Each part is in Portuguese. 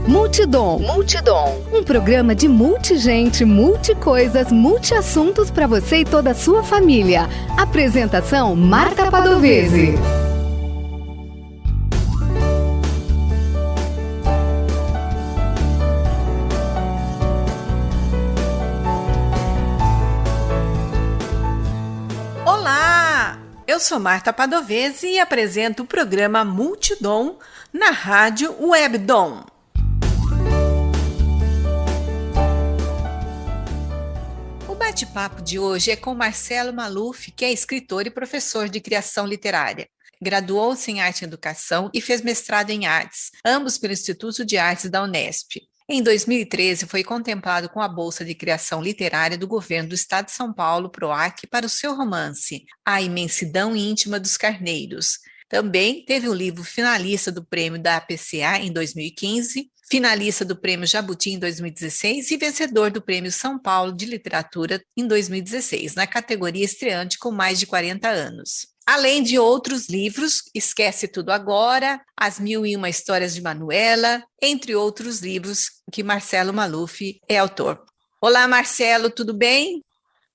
Multidom. Um programa de multigente, multicoisas, multiassuntos para você e toda a sua família. Apresentação: Marta Padovese. Olá, eu sou Marta Padovese e apresento o programa Multidom na Rádio Webdom. O bate-papo de hoje é com Marcelo Maluf, que é escritor e professor de criação literária. Graduou-se em Arte e Educação e fez mestrado em Artes, ambos pelo Instituto de Artes da Unesp. Em 2013, foi contemplado com a Bolsa de Criação Literária do Governo do Estado de São Paulo, PROAC, para o seu romance, A Imensidão Íntima dos Carneiros. Também teve um livro finalista do Prêmio da APCA em 2015, finalista do Prêmio Jabuti em 2016 e vencedor do Prêmio São Paulo de Literatura em 2016, na categoria estreante com mais de 40 anos. Além de outros livros, Esquece Tudo Agora, As Mil e Uma Histórias de Manuela, entre outros livros que Marcelo Maluf é autor. Olá, Marcelo, tudo bem?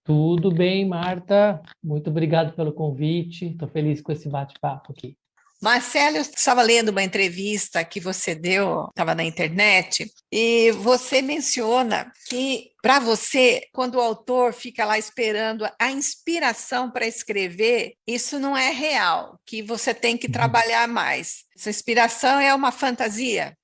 Tudo bem, Marta. Muito obrigado pelo convite. Estou feliz com esse bate-papo aqui. Marcelo, eu estava lendo uma entrevista que você deu, estava na internet, e você menciona que, para você, quando o autor fica lá esperando a inspiração para escrever, isso não é real, que você tem que trabalhar mais. Essa inspiração é uma fantasia?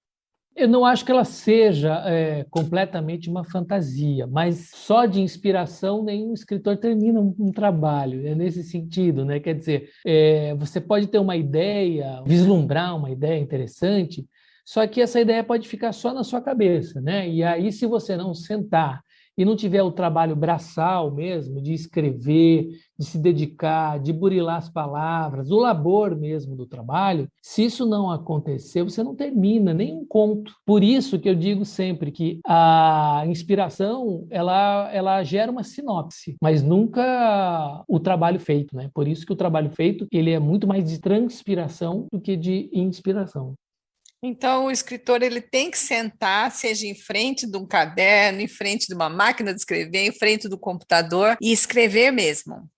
Eu não acho que ela seja completamente uma fantasia, mas só de inspiração nenhum escritor termina um trabalho, é nesse sentido, né? Quer dizer, você pode ter uma ideia, vislumbrar uma ideia interessante, só que essa ideia pode ficar só na sua cabeça, né? E aí, se você não sentar e não tiver o trabalho braçal mesmo, de escrever, de se dedicar, de burilar as palavras, o labor mesmo do trabalho, se isso não acontecer, você não termina nenhum conto. Por isso que eu digo sempre que a inspiração, ela gera uma sinopse, mas nunca o trabalho feito, né? Por isso que o trabalho feito, ele é muito mais de transpiração do que de inspiração. Então, o escritor ele tem que sentar, seja em frente de um caderno, em frente de uma máquina de escrever, em frente do computador e escrever mesmo.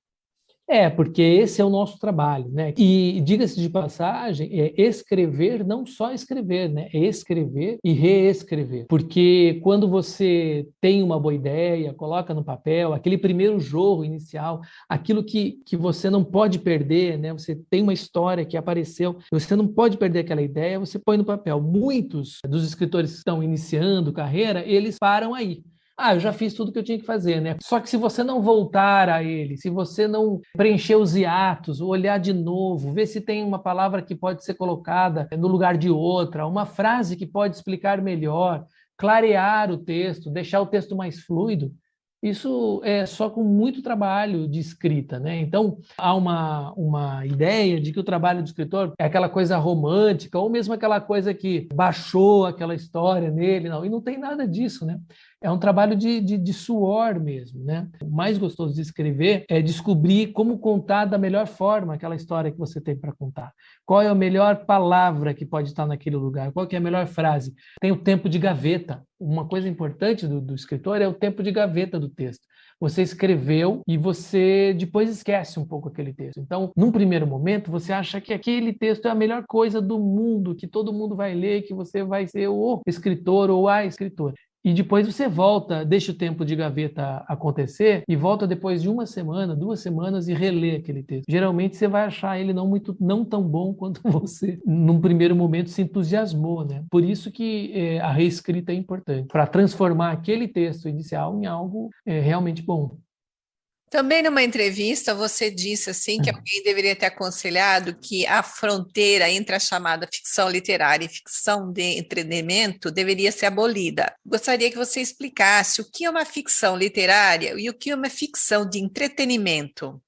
Porque esse é o nosso trabalho, né? E diga-se de passagem, escrever, não só escrever, né? É escrever e reescrever. Porque quando você tem uma boa ideia, coloca no papel, aquele primeiro jorro inicial, aquilo que você não pode perder, né? Você tem uma história que apareceu, você não pode perder aquela ideia, você põe no papel. Muitos dos escritores que estão iniciando carreira, eles param aí. Eu já fiz tudo que eu tinha que fazer, né? Só que se você não voltar a ele, se você não preencher os hiatos, olhar de novo, ver se tem uma palavra que pode ser colocada no lugar de outra, uma frase que pode explicar melhor, clarear o texto, deixar o texto mais fluido, isso é só com muito trabalho de escrita, né? Então, há uma ideia de que o trabalho do escritor é aquela coisa romântica, ou mesmo aquela coisa que baixou aquela história nele, não. E não tem nada disso, né? É um trabalho de suor mesmo, né? O mais gostoso de escrever é descobrir como contar da melhor forma aquela história que você tem para contar. Qual é a melhor palavra que pode estar naquele lugar? Qual que é a melhor frase? Tem o tempo de gaveta. Uma coisa importante do escritor é o tempo de gaveta do texto. Você escreveu e você depois esquece um pouco aquele texto. Então, num primeiro momento, você acha que aquele texto é a melhor coisa do mundo, que todo mundo vai ler, que você vai ser o escritor ou a escritora. E depois você volta, deixa o tempo de gaveta acontecer e volta depois de uma semana, 2 semanas e relê aquele texto. Geralmente você vai achar ele não tão bom quanto você, num primeiro momento, se entusiasmou, né? Por isso que a reescrita é importante, para transformar aquele texto inicial em algo realmente bom. Também numa entrevista você disse assim que alguém deveria ter aconselhado que a fronteira entre a chamada ficção literária e ficção de entretenimento deveria ser abolida. Gostaria que você explicasse o que é uma ficção literária e o que é uma ficção de entretenimento.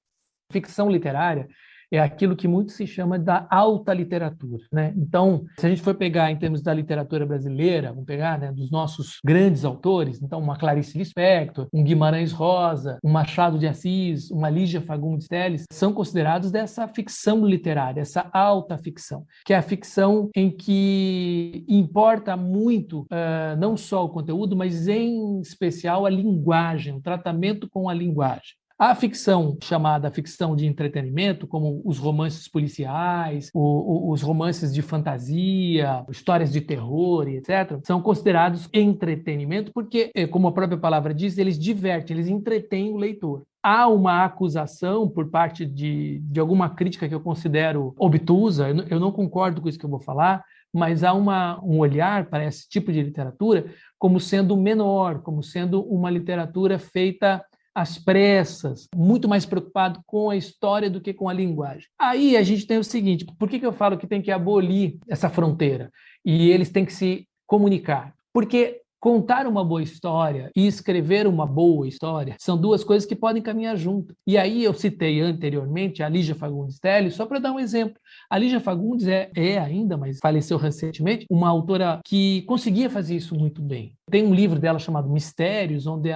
Ficção literária é aquilo que muito se chama da alta literatura, né? Então, se a gente for pegar em termos da literatura brasileira, vamos pegar, né, dos nossos grandes autores, então uma Clarice Lispector, um Guimarães Rosa, um Machado de Assis, uma Lígia Fagundes Telles, são considerados dessa ficção literária, essa alta ficção, que é a ficção em que importa muito não só o conteúdo, mas em especial a linguagem, o tratamento com a linguagem. A ficção chamada ficção de entretenimento, como os romances policiais, os romances de fantasia, histórias de terror, etc., são considerados entretenimento porque, como a própria palavra diz, eles divertem, eles entretêm o leitor. Há uma acusação por parte de alguma crítica que eu considero obtusa, eu não concordo com isso que eu vou falar, mas há um olhar para esse tipo de literatura como sendo menor, como sendo uma literatura feita às pressas, muito mais preocupado com a história do que com a linguagem. Aí a gente tem o seguinte, por que eu falo que tem que abolir essa fronteira? E eles têm que se comunicar. Porque contar uma boa história e escrever uma boa história são duas coisas que podem caminhar junto. E aí eu citei anteriormente a Lígia Fagundes Telles, só para dar um exemplo. A Lígia Fagundes é ainda, mas faleceu recentemente, uma autora que conseguia fazer isso muito bem. Tem um livro dela chamado Mistérios, onde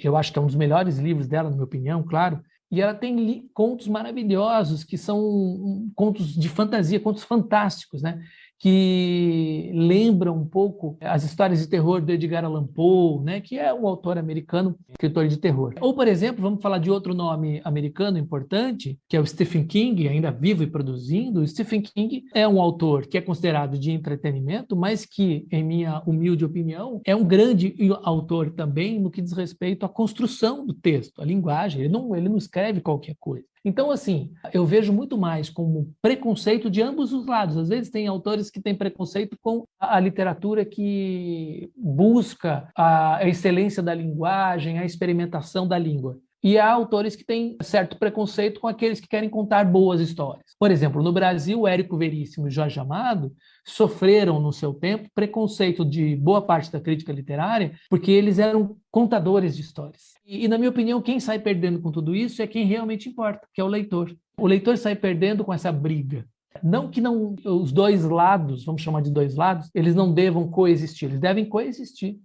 eu acho que é um dos melhores livros dela, na minha opinião, claro, e ela tem contos maravilhosos, que são contos de fantasia, contos fantásticos, né? Que lembram um pouco as histórias de terror do Edgar Allan Poe, né, que é um autor americano, escritor de terror. Ou, por exemplo, vamos falar de outro nome americano importante, que é o Stephen King, ainda vivo e produzindo. O Stephen King é um autor que é considerado de entretenimento, mas que, em minha humilde opinião, é um grande autor também no que diz respeito à construção do texto, à linguagem. Ele não escreve qualquer coisa. Então, assim, eu vejo muito mais como preconceito de ambos os lados. Às vezes tem autores que têm preconceito com a literatura que busca a excelência da linguagem, a experimentação da língua. E há autores que têm certo preconceito com aqueles que querem contar boas histórias. Por exemplo, no Brasil, o Érico Veríssimo e Jorge Amado sofreram, no seu tempo, preconceito de boa parte da crítica literária, porque eles eram contadores de histórias. E, na minha opinião, quem sai perdendo com tudo isso é quem realmente importa, que é o leitor. O leitor sai perdendo com essa briga. Não que os dois lados, vamos chamar de dois lados, eles não devam coexistir, eles devem coexistir.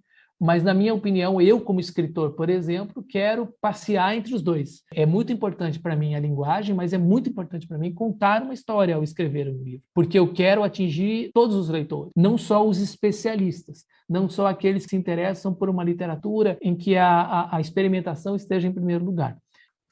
Mas, na minha opinião, eu, como escritor, por exemplo, quero passear entre os dois. É muito importante para mim a linguagem, mas é muito importante para mim contar uma história ao escrever um livro, porque eu quero atingir todos os leitores, não só os especialistas, não só aqueles que se interessam por uma literatura em que a experimentação esteja em primeiro lugar.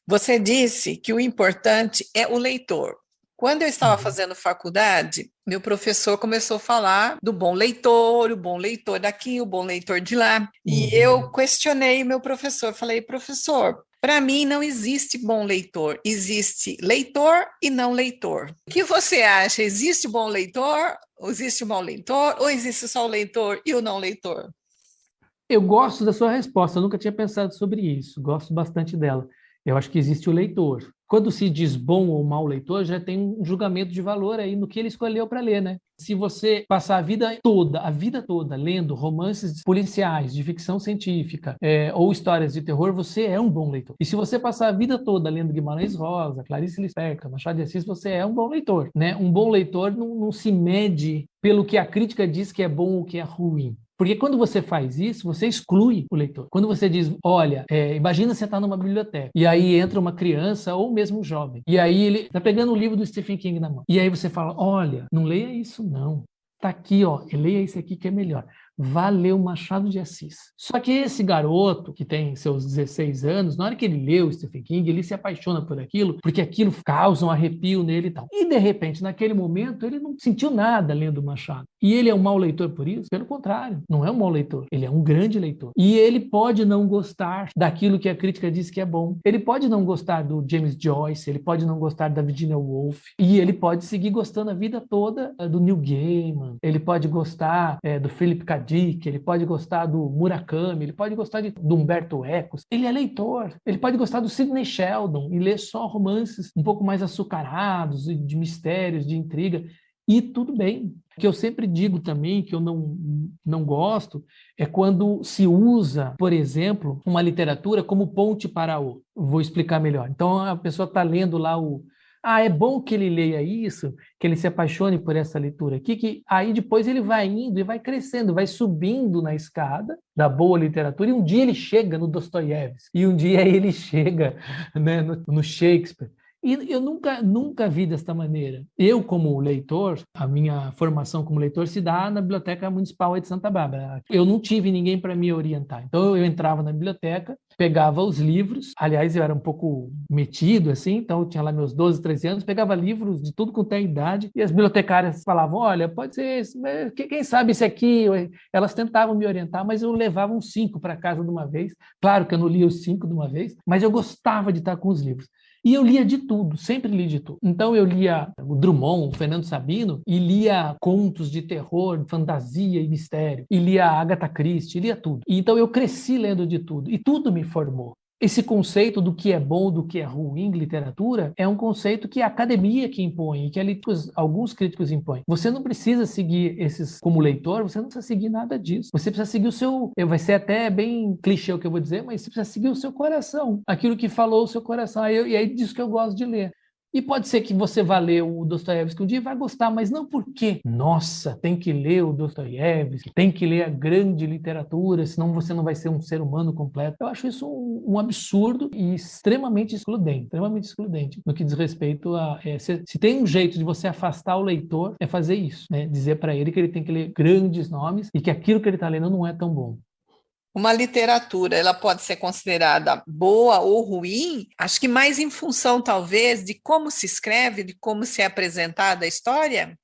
Você disse que o importante é o leitor. Quando eu estava fazendo faculdade, meu professor começou a falar do bom leitor, o bom leitor daqui, o bom leitor de lá. E eu questionei o meu professor, falei, professor, para mim não existe bom leitor, existe leitor e não leitor. O que você acha? Existe bom leitor, existe mau leitor, ou existe só o leitor e o não leitor? Eu gosto da sua resposta, eu nunca tinha pensado sobre isso, gosto bastante dela. Eu acho que existe o leitor. Quando se diz bom ou mau leitor, já tem um julgamento de valor aí no que ele escolheu para ler, né? Se você passar a vida toda, lendo romances policiais, de ficção científica, ou histórias de terror, você é um bom leitor. E se você passar a vida toda lendo Guimarães Rosa, Clarice Lispector, Machado de Assis, você é um bom leitor, né? Um bom leitor não se mede pelo que a crítica diz que é bom ou que é ruim. Porque quando você faz isso, você exclui o leitor. Quando você diz, olha, imagina você está numa biblioteca, e aí entra uma criança ou mesmo um jovem, e aí ele está pegando o livro do Stephen King na mão, e aí você fala, olha, não leia isso não, está aqui, ó, leia esse aqui que é melhor. Vá ler o Machado de Assis. Só que esse garoto, que tem seus 16 anos, na hora que ele lê o Stephen King, ele se apaixona por aquilo, porque aquilo causa um arrepio nele e tal. E, de repente, naquele momento, ele não sentiu nada lendo o Machado. E ele é um mau leitor por isso? Pelo contrário, não é um mau leitor. Ele é um grande leitor. E ele pode não gostar daquilo que a crítica diz que é bom. Ele pode não gostar do James Joyce, ele pode não gostar da Virginia Woolf, e ele pode seguir gostando a vida toda do Neil Gaiman, ele pode gostar do Philip K. Dick, ele pode gostar do Murakami, ele pode gostar do Humberto Eco. Ele é leitor. Ele pode gostar do Sidney Sheldon e ler só romances um pouco mais açucarados, de mistérios, de intriga. E tudo bem. O que eu sempre digo também, que eu não gosto, é quando se usa, por exemplo, uma literatura como ponte para outra. Vou explicar melhor. Então, a pessoa está lendo lá é bom que ele leia isso, que ele se apaixone por essa leitura aqui, que aí depois ele vai indo e vai crescendo, vai subindo na escada da boa literatura, e um dia ele chega no Dostoiévski, e um dia ele chega, né, no Shakespeare. E eu nunca vi desta maneira. Eu, como leitor, a minha formação como leitor se dá na Biblioteca Municipal de Santa Bárbara. Eu não tive ninguém para me orientar. Então, eu entrava na biblioteca, pegava os livros. Aliás, eu era um pouco metido, assim, então eu tinha lá meus 12, 13 anos, pegava livros de tudo quanto é idade, e as bibliotecárias falavam, olha, pode ser esse, mas quem sabe esse aqui? Elas tentavam me orientar, mas eu levava uns 5 para casa de uma vez. Claro que eu não lia os 5 de uma vez, mas eu gostava de estar com os livros. E eu lia de tudo, sempre li de tudo. Então eu lia o Drummond, o Fernando Sabino, e lia contos de terror, fantasia e mistério. E lia Agatha Christie, lia tudo. E então eu cresci lendo de tudo. E tudo me formou. Esse conceito do que é bom, do que é ruim em literatura, é um conceito que a academia que impõe, e que alguns críticos impõem. Você não precisa seguir esses, como leitor, você não precisa seguir nada disso. Você precisa seguir o seu, vai ser até bem clichê o que eu vou dizer, mas você precisa seguir o seu coração, aquilo que falou o seu coração. E aí disso que eu gosto de ler. E pode ser que você vá ler o Dostoiévski um dia e vai gostar, mas não porque, nossa, tem que ler o Dostoiévski, tem que ler a grande literatura, senão você não vai ser um ser humano completo. Eu acho isso um absurdo e extremamente excludente no que diz respeito a... se tem um jeito de você afastar o leitor, é fazer isso, né? Dizer para ele que ele tem que ler grandes nomes e que aquilo que ele está lendo não é tão bom. Uma literatura, ela pode ser considerada boa ou ruim, acho que mais em função, talvez, de como se escreve, de como se é apresentada a história?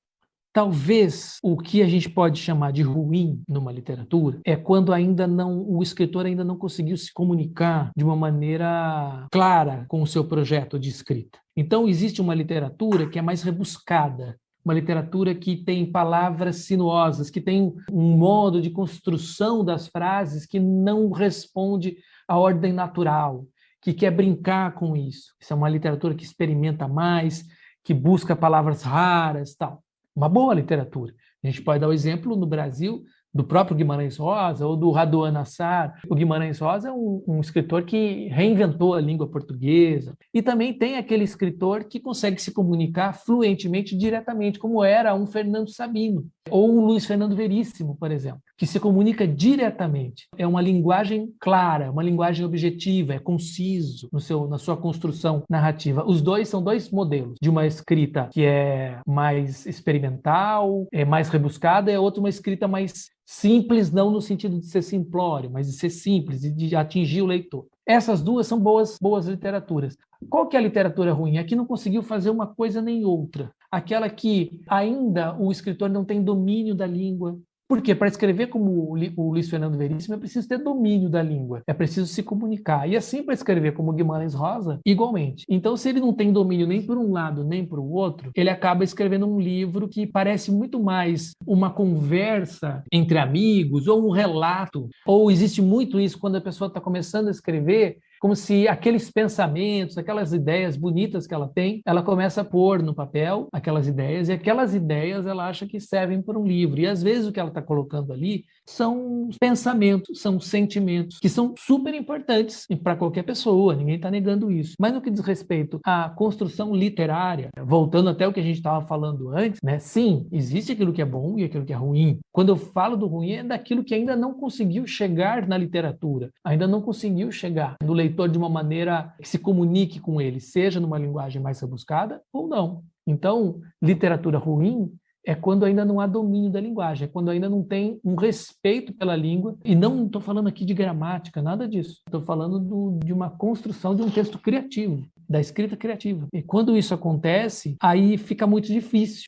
Talvez o que a gente pode chamar de ruim numa literatura é quando o escritor ainda não conseguiu se comunicar de uma maneira clara com o seu projeto de escrita. Então, existe uma literatura que é mais rebuscada, uma literatura que tem palavras sinuosas, que tem um modo de construção das frases que não responde à ordem natural, que quer brincar com isso. Isso é uma literatura que experimenta mais, que busca palavras raras, tal. Uma boa literatura. A gente pode dar o exemplo no Brasil do próprio Guimarães Rosa ou do Raduan Nassar. O Guimarães Rosa é um escritor que reinventou a língua portuguesa. E também tem aquele escritor que consegue se comunicar fluentemente, diretamente, como era um Fernando Sabino ou um Luiz Fernando Veríssimo, por exemplo, que se comunica diretamente. É uma linguagem clara, uma linguagem objetiva, é conciso na sua construção narrativa. Os dois são dois modelos de uma escrita que é mais experimental, é mais rebuscada, e a outra uma escrita mais simples, não no sentido de ser simplório, mas de ser simples e de atingir o leitor. Essas duas são boas literaturas. Qual que é a literatura ruim? A que não conseguiu fazer uma coisa nem outra. Aquela que ainda o escritor não tem domínio da língua. Por quê? Para escrever como o Luiz Fernando Veríssimo é preciso ter domínio da língua, é preciso se comunicar. E assim para escrever como Guimarães Rosa, igualmente. Então, se ele não tem domínio nem por um lado nem por outro, ele acaba escrevendo um livro que parece muito mais uma conversa entre amigos ou um relato. Ou existe muito isso quando a pessoa está começando a escrever, como se aqueles pensamentos, aquelas ideias bonitas que ela tem, ela começa a pôr no papel aquelas ideias, e aquelas ideias ela acha que servem para um livro. E às vezes o que ela está colocando ali são pensamentos, são sentimentos, que são super importantes para qualquer pessoa, ninguém está negando isso. Mas no que diz respeito à construção literária, voltando até o que a gente estava falando antes, né? Sim, existe aquilo que é bom e aquilo que é ruim. Quando eu falo do ruim, é daquilo que ainda não conseguiu chegar na literatura, ainda não conseguiu chegar no leitor de uma maneira que se comunique com ele, seja numa linguagem mais rebuscada ou não. Então, literatura ruim é quando ainda não há domínio da linguagem, é quando ainda não tem um respeito pela língua, e não estou falando aqui de gramática, nada disso. Estou falando de uma construção de um texto criativo, da escrita criativa. E quando isso acontece, aí fica muito difícil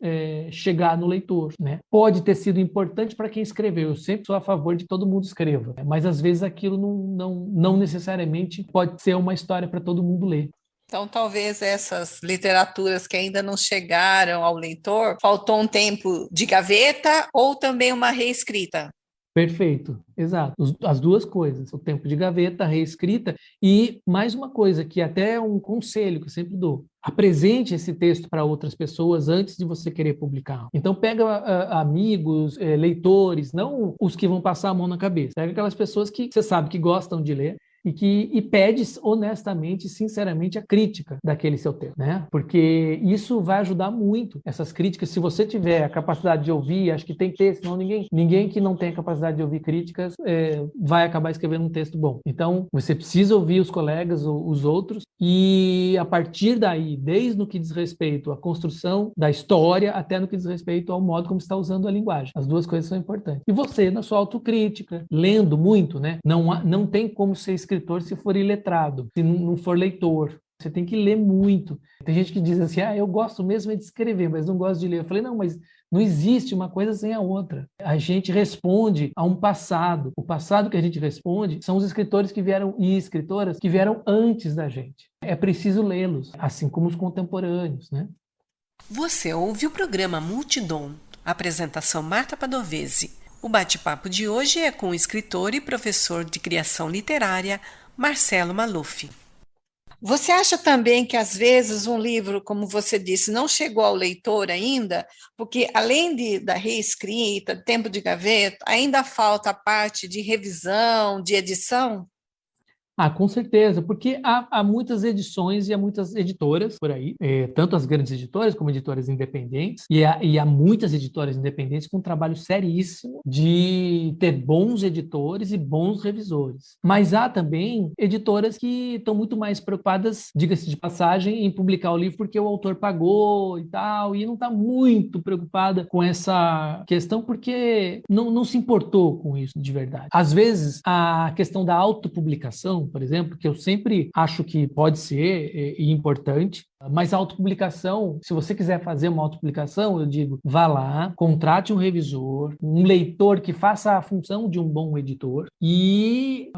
chegar no leitor, né? Pode ter sido importante para quem escreveu, eu sempre sou a favor de que todo mundo escreva, mas às vezes aquilo não necessariamente pode ser uma história para todo mundo ler. Então, talvez essas literaturas que ainda não chegaram ao leitor, faltou um tempo de gaveta ou também uma reescrita. Perfeito, exato. As duas coisas, o tempo de gaveta, a reescrita, e mais uma coisa, que até é um conselho que eu sempre dou: apresente esse texto para outras pessoas antes de você querer publicar. Então pega amigos, leitores, não os que vão passar a mão na cabeça. Pega aquelas pessoas que você sabe que gostam de ler, e pede honestamente, sinceramente, a crítica daquele seu texto, né? Porque isso vai ajudar muito essas críticas. Se você tiver a capacidade de ouvir, acho que tem que ter, senão ninguém que não tem a capacidade de ouvir críticas vai acabar escrevendo um texto bom. Então, você precisa ouvir os colegas, os outros, e a partir daí, desde no que diz respeito à construção da história, até no que diz respeito ao modo como você está usando a linguagem. As duas coisas são importantes. E você, na sua autocrítica, lendo muito, né? Não tem como ser escritor se for iletrado, se não for leitor. Você tem que ler muito. Tem gente que diz assim, eu gosto mesmo de escrever, mas não gosto de ler. Eu falei, não, mas não existe uma coisa sem a outra. A gente responde a um passado. O passado que a gente responde são os escritores que vieram e escritoras que vieram antes da gente. É preciso lê-los, assim como os contemporâneos, né? Você ouve o programa Multidom. Apresentação Marta Padovese. O bate-papo de hoje é com o escritor e professor de criação literária, Marcelo Maluf. Você acha também que, às vezes, um livro, como você disse, não chegou ao leitor ainda, porque, além da reescrita, tempo de gaveta, ainda falta a parte de revisão, de edição? Com certeza, porque há muitas edições e há muitas editoras por aí, tanto as grandes editoras como editoras independentes, e há muitas editoras independentes com um trabalho seríssimo de ter bons editores e bons revisores. Mas há também editoras que estão muito mais preocupadas, diga-se de passagem, em publicar o livro porque o autor pagou e tal, e não está muito preocupada com essa questão porque não se importou com isso de verdade. Às vezes, a questão da autopublicação, por exemplo, que eu sempre acho que pode ser importante, mas a autopublicação, se você quiser fazer uma autopublicação, eu digo, vá lá, contrate um revisor, um leitor que faça a função de um bom editor e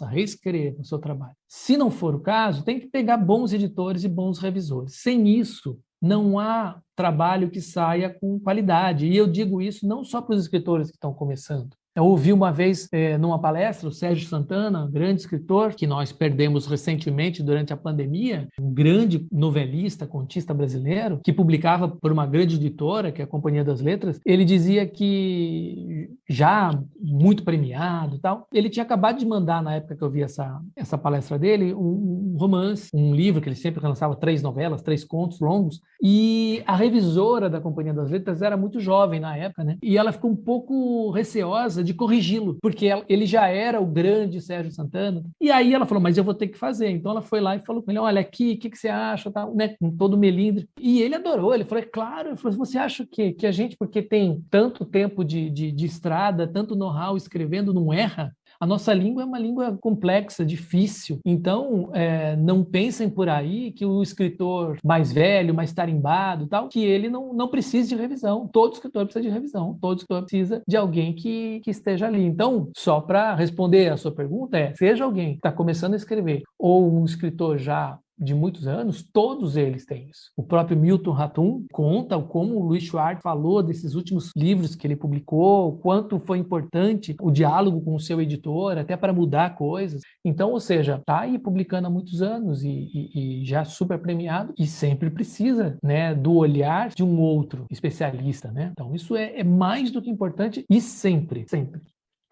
reescreva o seu trabalho. Se não for o caso, tem que pegar bons editores e bons revisores. Sem isso, não há trabalho que saia com qualidade. E eu digo isso não só para os escritores que estão começando. Eu ouvi uma vez, numa palestra, o Sérgio Santana, um grande escritor, que nós perdemos recentemente durante a pandemia, um grande novelista, contista brasileiro, que publicava por uma grande editora, que é a Companhia das Letras. Ele dizia que, já muito premiado e tal, ele tinha acabado de mandar, na época que eu vi essa palestra dele, um romance, um livro que ele sempre lançava 3 novelas, 3 contos longos, e a revisora da Companhia das Letras era muito jovem na época, né? E ela ficou um pouco receosa de corrigi-lo, porque ele já era o grande Sérgio Santana. E aí ela falou, mas eu vou ter que fazer. Então ela foi lá e falou com ele, olha aqui, o que você acha? Tá, né? Com todo melindre. E ele adorou, ele falou, é claro. Ele falou, você acha que a gente, porque tem tanto tempo de estrada, tanto know-how escrevendo, não erra? A nossa língua é uma língua complexa, difícil. Então, não pensem por aí que o escritor mais velho, mais tarimbado, tal, que ele não precisa de revisão. Todo escritor precisa de revisão. Todo escritor precisa de alguém que esteja ali. Então, só para responder a sua pergunta, seja alguém que está começando a escrever ou um escritor já de muitos anos, todos eles têm isso. O próprio Milton Ratum conta como o Luiz Schwartz falou desses últimos livros que ele publicou, o quanto foi importante o diálogo com o seu editor, até para mudar coisas. Então, ou seja, está aí publicando há muitos anos e já super premiado e sempre precisa, né, do olhar de um outro especialista, né? Então, isso é mais do que importante e sempre.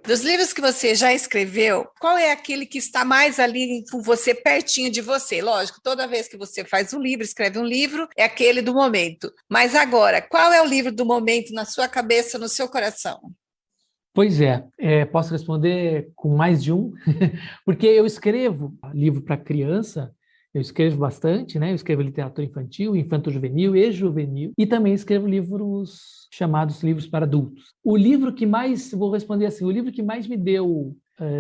Dos livros que você já escreveu, qual é aquele que está mais ali com você, pertinho de você? Lógico, toda vez que você faz um livro, escreve um livro, é aquele do momento. Mas agora, qual é o livro do momento na sua cabeça, no seu coração? Pois posso responder com mais de um, porque eu escrevo livro para criança, eu escrevo bastante, né? Eu escrevo literatura infantil, infanto-juvenil e juvenil, e também escrevo livros chamados livros para adultos. O livro que mais, vou responder assim, o livro que mais me deu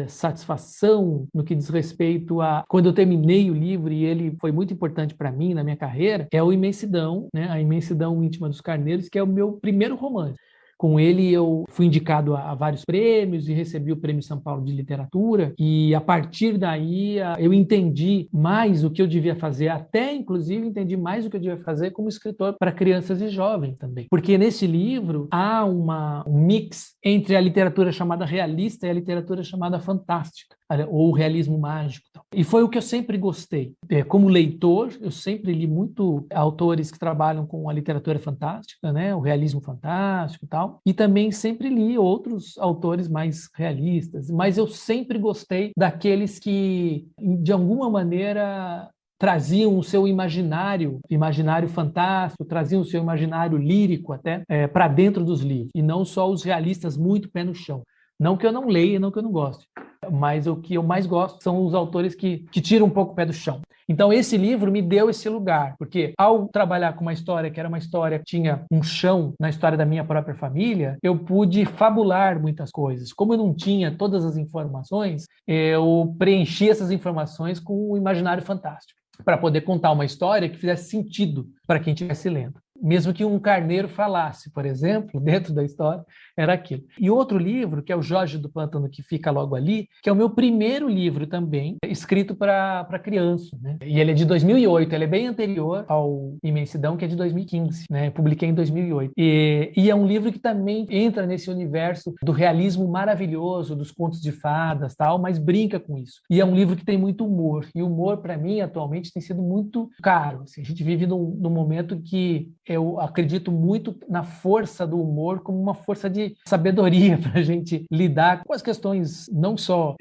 satisfação no que diz respeito a quando eu terminei o livro, e ele foi muito importante para mim na minha carreira, é o Imensidão, né? A Imensidão Íntima dos Carneiros, que é o meu primeiro romance. Com ele eu fui indicado a vários prêmios e recebi o Prêmio São Paulo de Literatura, e a partir daí eu entendi mais o que eu devia fazer, até inclusive entendi mais o que eu devia fazer como escritor para crianças e jovens também. Porque nesse livro há um mix entre a literatura chamada realista e a literatura chamada fantástica. ou o realismo mágico. E foi o que eu sempre gostei. Como leitor, eu sempre li muito autores que trabalham com a literatura fantástica, né? O realismo fantástico e tal. E também sempre li outros autores mais realistas. Mas eu sempre gostei daqueles que, de alguma maneira, traziam o seu imaginário fantástico, traziam o seu imaginário lírico até para dentro dos livros. E não só os realistas muito pé no chão. Não que eu não leia, não que eu não goste, mas o que eu mais gosto são os autores que tiram um pouco o pé do chão. Então, esse livro me deu esse lugar, porque ao trabalhar com uma história que era uma história que tinha um chão na história da minha própria família, eu pude fabular muitas coisas. Como eu não tinha todas as informações, eu preenchi essas informações com o imaginário fantástico, para poder contar uma história que fizesse sentido para quem estivesse lendo. Mesmo que um carneiro falasse, por exemplo, dentro da história, era aquilo. E outro livro, que é o Jorge do Pântano, que fica logo ali, que é o meu primeiro livro também, escrito para criança, né? E ele é de 2008, ele é bem anterior ao Imensidão, que é de 2015, né? Eu publiquei em 2008. E é um livro que também entra nesse universo do realismo maravilhoso, dos contos de fadas, tal, mas brinca com isso. E é um livro que tem muito humor. E o humor, para mim, atualmente, tem sido muito caro. Assim, a gente vive num momento que eu acredito muito na força do humor como uma força de sabedoria para a gente lidar com as questões não só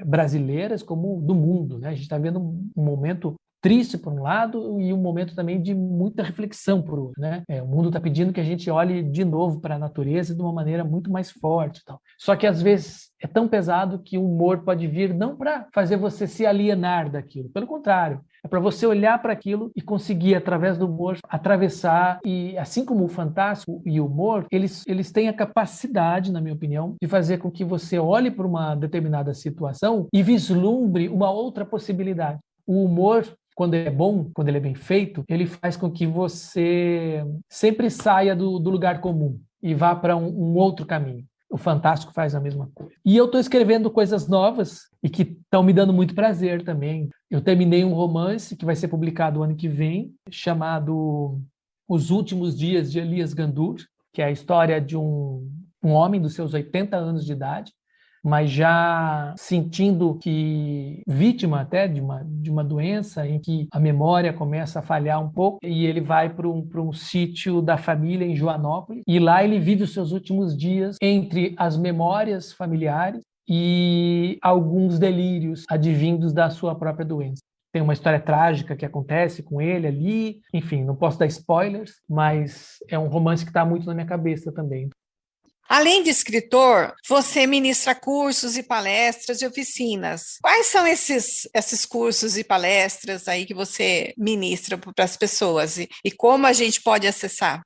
brasileiras, como do mundo, né? A gente está vendo um momento triste por um lado e um momento também de muita reflexão por outro, né? O mundo está pedindo que a gente olhe de novo para a natureza de uma maneira muito mais forte, tal. Só que às vezes é tão pesado que o humor pode vir não para fazer você se alienar daquilo, pelo contrário, é para você olhar para aquilo e conseguir, através do humor, atravessar. E assim como o fantástico e o humor, eles têm a capacidade, na minha opinião, de fazer com que você olhe para uma determinada situação e vislumbre uma outra possibilidade. O humor, quando é bom, quando ele é bem feito, ele faz com que você sempre saia do lugar comum e vá para um outro caminho. O fantástico faz a mesma coisa. E eu estou escrevendo coisas novas e que estão me dando muito prazer também. Eu terminei um romance que vai ser publicado o ano que vem, chamado Os Últimos Dias de Elias Gandour, que é a história de um homem dos seus 80 anos de idade, mas já sentindo que vítima até de uma doença em que a memória começa a falhar um pouco, e ele vai para um sítio da família em Joanópolis, e lá ele vive os seus últimos dias entre as memórias familiares e alguns delírios advindos da sua própria doença. Tem uma história trágica que acontece com ele ali, enfim, não posso dar spoilers, mas é um romance que está muito na minha cabeça também. Além de escritor, você ministra cursos e palestras e oficinas. Quais são esses cursos e palestras aí que você ministra para as pessoas e como a gente pode acessar?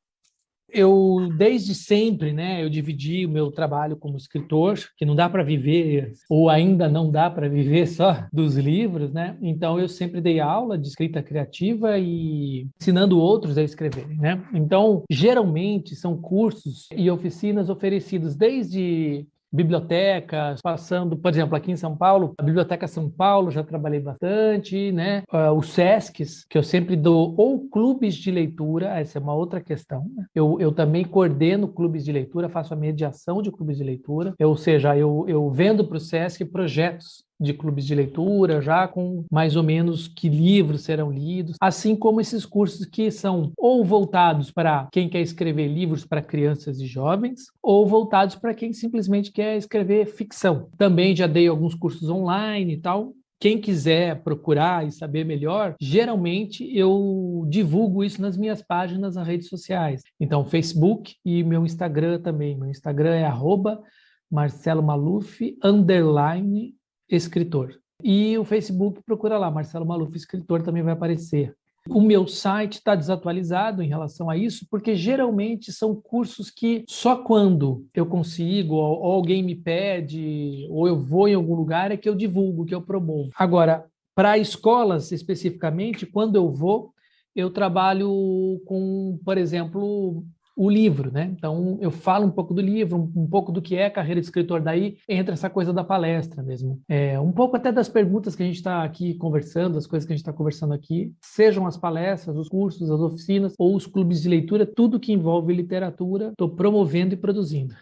Eu, desde sempre, né, eu dividi o meu trabalho como escritor, que não dá para viver, ou ainda não dá para viver só dos livros, né? Então, eu sempre dei aula de escrita criativa e ensinando outros a escreverem, né? Então, geralmente, são cursos e oficinas oferecidos desde bibliotecas, passando, por exemplo, aqui em São Paulo, a Biblioteca São Paulo, já trabalhei bastante, né? Os SESCs, que eu sempre dou, ou clubes de leitura, essa é uma outra questão, né? Eu também coordeno clubes de leitura, faço a mediação de clubes de leitura, ou seja, eu vendo para o SESC projetos de clubes de leitura, já com mais ou menos que livros serão lidos, assim como esses cursos que são ou voltados para quem quer escrever livros para crianças e jovens, ou voltados para quem simplesmente quer escrever ficção. Também já dei alguns cursos online e tal. Quem quiser procurar e saber melhor, geralmente eu divulgo isso nas minhas páginas nas redes sociais. Então, Facebook e meu Instagram também. Meu Instagram é @marcelomaluf_escritor. E o Facebook, procura lá, Marcelo Maluf Escritor, também vai aparecer. O meu site está desatualizado em relação a isso, porque geralmente são cursos que só quando eu consigo, ou alguém me pede, ou eu vou em algum lugar, é que eu divulgo, que eu promovo. Agora, para escolas especificamente, quando eu vou, eu trabalho com, por exemplo, o livro, né? Então, eu falo um pouco do livro, um pouco do que é a carreira de escritor, daí entra essa coisa da palestra mesmo. Um pouco até das perguntas que a gente está aqui conversando, as coisas que a gente está conversando aqui, sejam as palestras, os cursos, as oficinas ou os clubes de leitura, tudo que envolve literatura, estou promovendo e produzindo.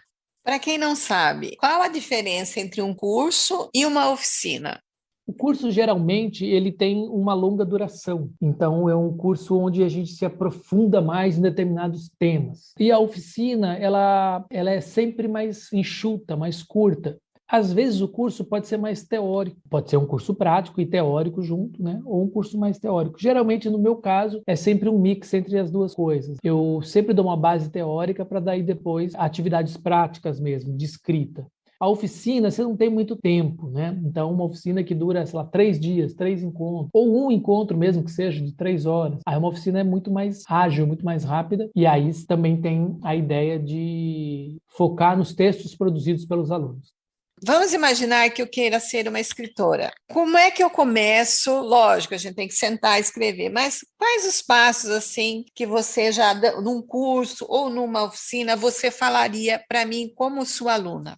Para quem não sabe, qual a diferença entre um curso e uma oficina? O curso, geralmente, ele tem uma longa duração. Então, é um curso onde a gente se aprofunda mais em determinados temas. E a oficina, ela é sempre mais enxuta, mais curta. Às vezes, o curso pode ser mais teórico. Pode ser um curso prático e teórico junto, né? Ou um curso mais teórico. Geralmente, no meu caso, é sempre um mix entre as duas coisas. Eu sempre dou uma base teórica para daí depois atividades práticas mesmo, de escrita. A oficina, você não tem muito tempo, né? Então, uma oficina que dura, sei lá, 3 dias, 3 encontros, ou um encontro mesmo que seja de 3 horas. Aí uma oficina é muito mais ágil, muito mais rápida, e aí também tem a ideia de focar nos textos produzidos pelos alunos. Vamos imaginar que eu queira ser uma escritora. Como é que eu começo? Lógico, a gente tem que sentar e escrever, mas quais os passos, assim, que você já, num curso ou numa oficina, você falaria para mim como sua aluna?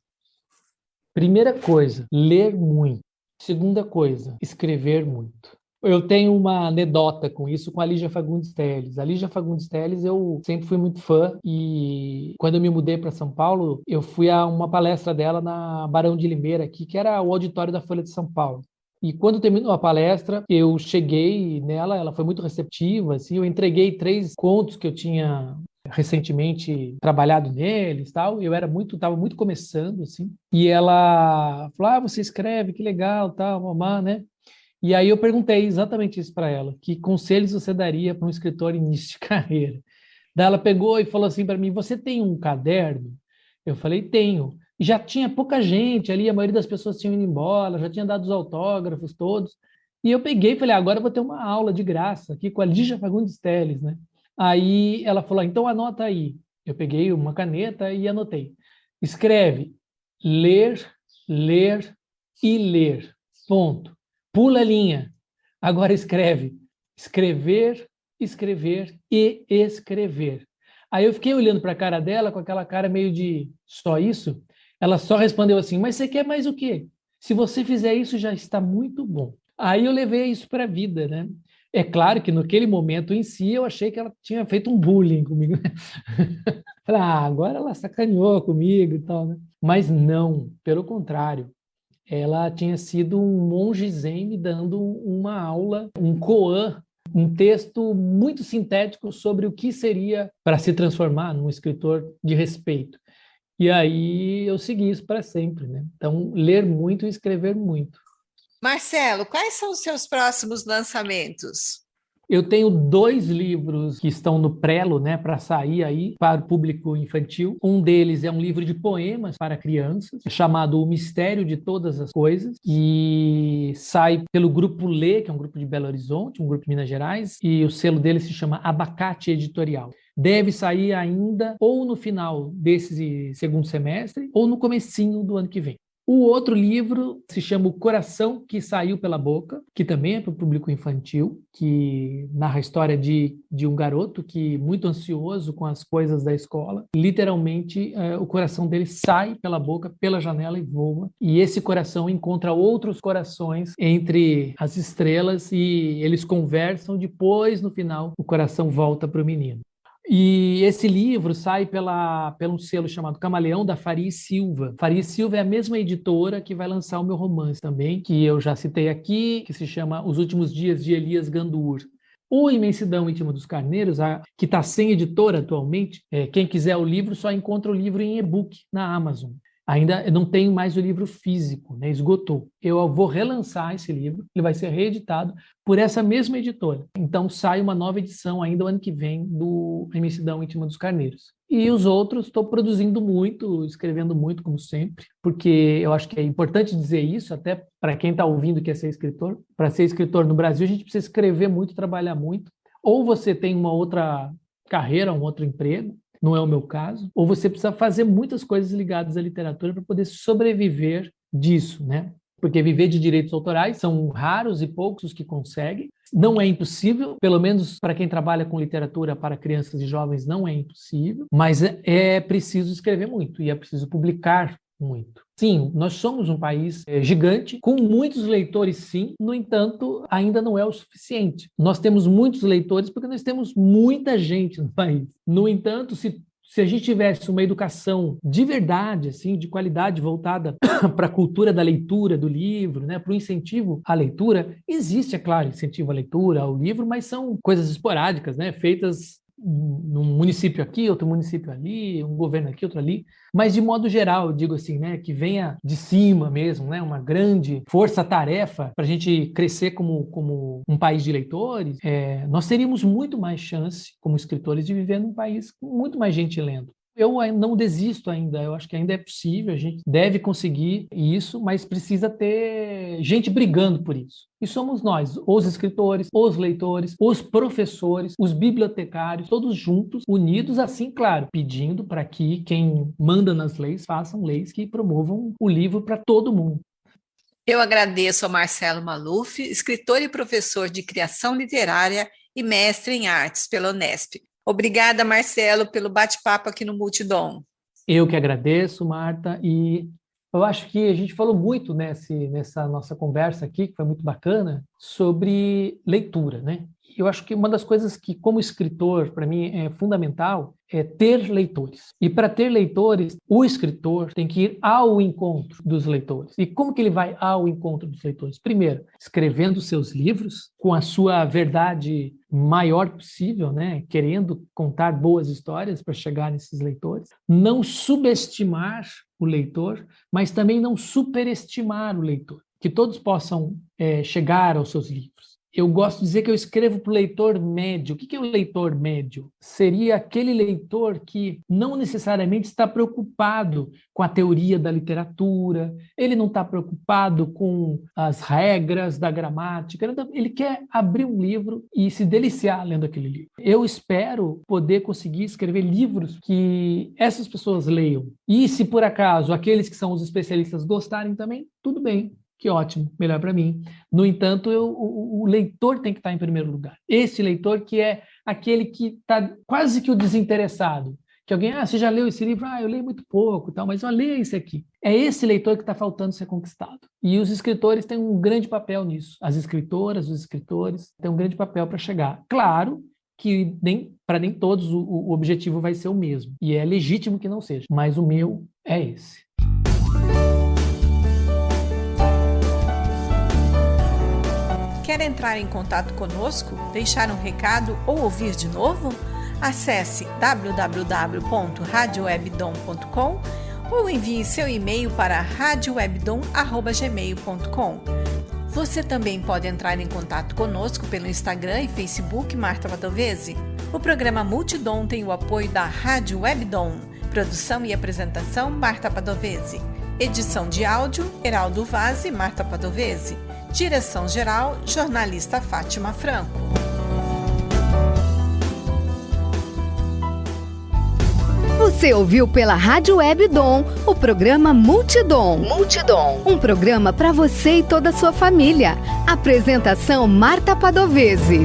Primeira coisa, ler muito. Segunda coisa, escrever muito. Eu tenho uma anedota com isso com a Lígia Fagundes Telles. A Lígia Fagundes Telles eu sempre fui muito fã e quando eu me mudei para São Paulo, eu fui a uma palestra dela na Barão de Limeira aqui, que era o auditório da Folha de São Paulo. E quando terminou a palestra, eu cheguei nela, ela foi muito receptiva, assim, eu entreguei 3 contos que eu tinha recentemente trabalhado neles, tal. Eu estava muito começando, assim. E ela falou: você escreve, que legal, tal, mamá, né? E aí eu perguntei exatamente isso para ela: que conselhos você daria para um escritor em início de carreira? Daí ela pegou e falou assim para mim: você tem um caderno? Eu falei: tenho. E já tinha pouca gente ali, a maioria das pessoas tinham ido embora, já tinha dado os autógrafos todos. E eu peguei e falei: agora eu vou ter uma aula de graça aqui com a Lígia Fagundes Telles, né? Aí ela falou: então anota aí. Eu peguei uma caneta e anotei. Escreve: ler, ler e ler. Ponto. Pula a linha. Agora escreve: escrever, escrever e escrever. Aí eu fiquei olhando para a cara dela com aquela cara meio de só isso. Ela só respondeu assim: mas você quer mais o quê? Se você fizer isso, já está muito bom. Aí eu levei isso para a vida, né? É claro que naquele momento em si eu achei que ela tinha feito um bullying comigo. Falei: agora ela sacaneou comigo e tal, né? Mas não, pelo contrário. Ela tinha sido um monge zen me dando uma aula, um koan, um texto muito sintético sobre o que seria para se transformar num escritor de respeito. E aí eu segui isso para sempre, né? Então, ler muito e escrever muito. Marcelo, quais são os seus próximos lançamentos? Eu tenho 2 livros que estão no prelo, né, para sair aí para o público infantil. Um deles é um livro de poemas para crianças, chamado O Mistério de Todas as Coisas, e sai pelo Grupo Lê, que é um grupo de Belo Horizonte, um grupo de Minas Gerais, e o selo dele se chama Abacate Editorial. Deve sair ainda ou no final desse segundo semestre ou no comecinho do ano que vem. O outro livro se chama O Coração que Saiu pela Boca, que também é para o público infantil, que narra a história de um garoto que, muito ansioso com as coisas da escola, literalmente o coração dele sai pela boca, pela janela e voa. E esse coração encontra outros corações entre as estrelas e eles conversam. Depois, no final, o coração volta para o menino. E esse livro sai pelo selo chamado Camaleão, da Faria e Silva. Faria e Silva é a mesma editora que vai lançar o meu romance também, que eu já citei aqui, que se chama Os Últimos Dias de Elias Gandour. O Imensidão Íntima dos Carneiros, que está sem editora atualmente, quem quiser o livro só encontra o livro em e-book na Amazon. Ainda não tenho mais o livro físico, né? Esgotou. Eu vou relançar esse livro, ele vai ser reeditado por essa mesma editora. Então sai uma nova edição ainda o ano que vem do Imensidão Íntima dos Carneiros. E os outros, estou produzindo muito, escrevendo muito, como sempre, porque eu acho que é importante dizer isso, até para quem está ouvindo que quer ser escritor. Para ser escritor no Brasil, a gente precisa escrever muito, trabalhar muito. Ou você tem uma outra carreira, um outro emprego, não é o meu caso, ou você precisa fazer muitas coisas ligadas à literatura para poder sobreviver disso, né? Porque viver de direitos autorais são raros e poucos os que conseguem. Não é impossível, pelo menos para quem trabalha com literatura para crianças e jovens não é impossível, mas é preciso escrever muito e é preciso publicar muito. Sim, nós somos um país gigante, com muitos leitores, sim, no entanto, ainda não é o suficiente. Nós temos muitos leitores porque nós temos muita gente no país. No entanto, se Se a gente tivesse uma educação de verdade, assim, de qualidade, voltada para a cultura da leitura do livro, né, para o incentivo à leitura, existe, é claro, incentivo à leitura, ao livro, mas são coisas esporádicas, né, feitas num município aqui, outro município ali, um governo aqui, outro ali, mas de modo geral, eu digo assim, né, que venha de cima mesmo, né, uma grande força-tarefa para a gente crescer como um país de leitores, nós teríamos muito mais chance, como escritores, de viver num país com muito mais gente lendo. Eu não desisto ainda, eu acho que ainda é possível, a gente deve conseguir isso, mas precisa ter gente brigando por isso. E somos nós, os escritores, os leitores, os professores, os bibliotecários, todos juntos, unidos, assim, claro, pedindo para que quem manda nas leis façam leis que promovam o livro para todo mundo. Eu agradeço ao Marcelo Maluf, escritor e professor de criação literária e mestre em artes pela Unesp. Obrigada, Marcelo, pelo bate-papo aqui no Multidom. Eu que agradeço, Marta, e eu acho que a gente falou muito nessa nossa conversa aqui, que foi muito bacana, sobre leitura, né? Eu acho que uma das coisas que, como escritor, para mim é fundamental é ter leitores. E para ter leitores, o escritor tem que ir ao encontro dos leitores. E como que ele vai ao encontro dos leitores? Primeiro, escrevendo seus livros com a sua verdade maior possível, né? Querendo contar boas histórias para chegar nesses leitores. Não subestimar o leitor, mas também não superestimar o leitor. Que todos possam chegar aos seus livros. Eu gosto de dizer que eu escrevo para o leitor médio. O que é o leitor médio? Seria aquele leitor que não necessariamente está preocupado com a teoria da literatura, ele não está preocupado com as regras da gramática, ele quer abrir um livro e se deliciar lendo aquele livro. Eu espero poder conseguir escrever livros que essas pessoas leiam. E se por acaso aqueles que são os especialistas gostarem também, tudo bem. Que ótimo, melhor para mim. No entanto, o leitor tem que estar em primeiro lugar. Esse leitor que é aquele que está quase que o desinteressado. Que alguém, você já leu esse livro? Eu leio muito pouco, tal, mas leia esse aqui. É esse leitor que está faltando ser conquistado. E os escritores têm um grande papel nisso. As escritoras, os escritores têm um grande papel para chegar. Claro que para nem todos o objetivo vai ser o mesmo. E é legítimo que não seja. Mas o meu é esse. Quer entrar em contato conosco, deixar um recado ou ouvir de novo? Acesse www.radiowebdom.com ou envie seu e-mail para radiowebdom@gmail.com. Você também pode entrar em contato conosco pelo Instagram e Facebook Marta Padovese. O programa Multidom tem o apoio da Rádio Webdom. Produção e apresentação Marta Padovese. Edição de áudio Heraldo Vaz e Marta Padovese. Direção-geral, jornalista Fátima Franco. Você ouviu pela Rádio Webdom o programa Multidom. Um programa para você e toda a sua família. Apresentação Marta Padovese.